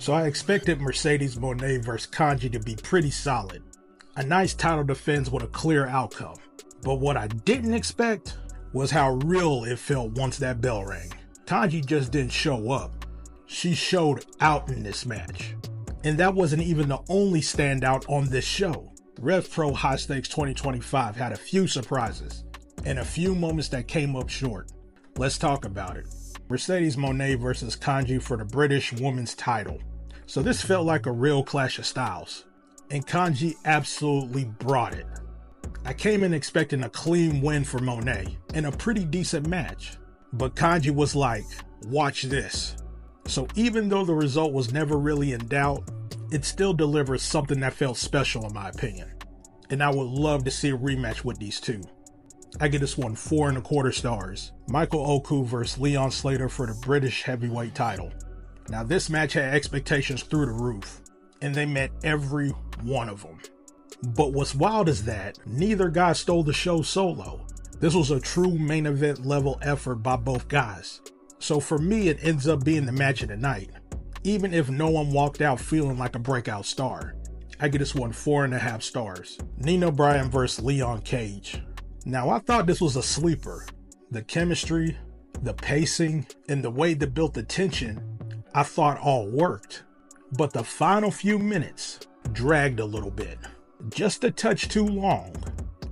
So I expected Mercedes Moné vs Kanji to be pretty solid. A nice title defense with a clear outcome. But what I didn't expect was how real it felt once that bell rang. Kanji just didn't show up. She showed out in this match. And that wasn't even the only standout on this show. RevPro High Stakes 2025 had a few surprises and a few moments that came up short. Let's talk about it. Mercedes Moné versus Kanji for the British women's title. So this felt like a real clash of styles, and Kanji absolutely brought it. I came in expecting a clean win for Moné and a pretty decent match, but Kanji was like, watch this. So even though the result was never really in doubt, it still delivers something that felt special in my opinion. And I would love to see a rematch with these two. I give this one 4.25 stars. Michael Oku versus Leon Slater for the British heavyweight title. Now this match had expectations through the roof, and they met every one of them. But what's wild is that neither guy stole the show solo. This was a true main event level effort by both guys. So for me, it ends up being the match of the night, even if no one walked out feeling like a breakout star. I give this one 4.5 stars. Nina Bryan versus Leon Cage. Now I thought this was a sleeper. The chemistry, the pacing, and the way they built the tension, I thought all worked. But the final few minutes dragged a little bit. Just a touch too long.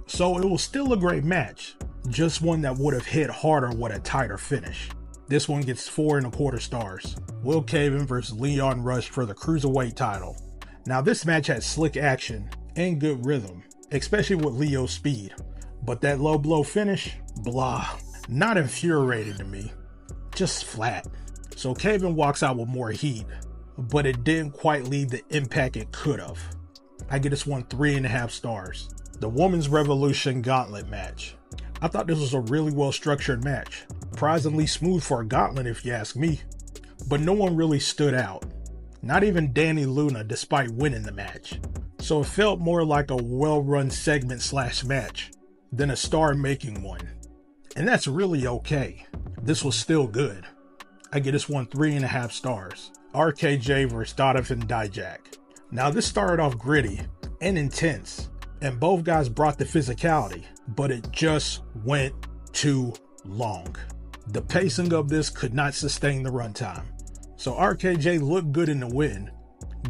So it was still a great match, just one that would have hit harder with a tighter finish. This one gets 4.25 stars. Will Caven versus Leon Rush for the Cruiserweight title. Now this match had slick action and good rhythm, especially with Leo's speed. But that low blow finish, blah, not infuriating to me, just flat. So Caven walks out with more heat, but it didn't quite leave the impact it could have. I give this one 3.5 stars. The Women's Revolution Gauntlet match. I thought this was a really well structured match. Surprisingly smooth for a gauntlet if you ask me. But no one really stood out. Not even Danny Luna despite winning the match. So it felt more like a well-run segment / match than a star-making one. And that's really okay. This was still good. I give this one 3.5 stars. RKJ vs Donovan Dijak. Now this started off gritty and intense, and both guys brought the physicality, but it just went too long. The pacing of this could not sustain the runtime. So RKJ looked good in the win,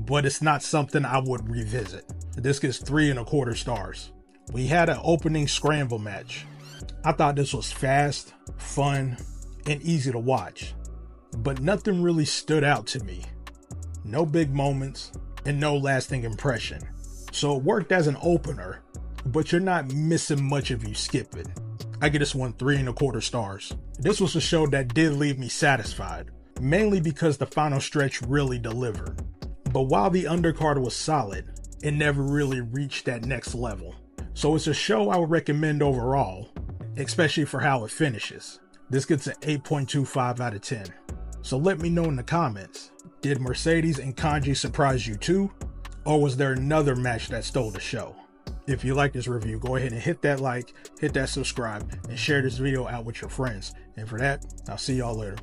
but it's not something I would revisit. This gets 3.25 stars. We had an opening scramble match. I thought this was fast, fun, and easy to watch, but nothing really stood out to me. No big moments and no lasting impression. So it worked as an opener, but you're not missing much if you skip it. I give this one 3.25 stars. This was a show that did leave me satisfied, mainly because the final stretch really delivered. But while the undercard was solid, it never really reached that next level. So it's a show I would recommend overall, especially for how it finishes. This gets an 8.25 out of 10. So let me know in the comments, did Mercedes and Kanji surprise you too? Or was there another match that stole the show? If you like this review, go ahead and hit that like, hit that subscribe, and share this video out with your friends. And for that, I'll see y'all later.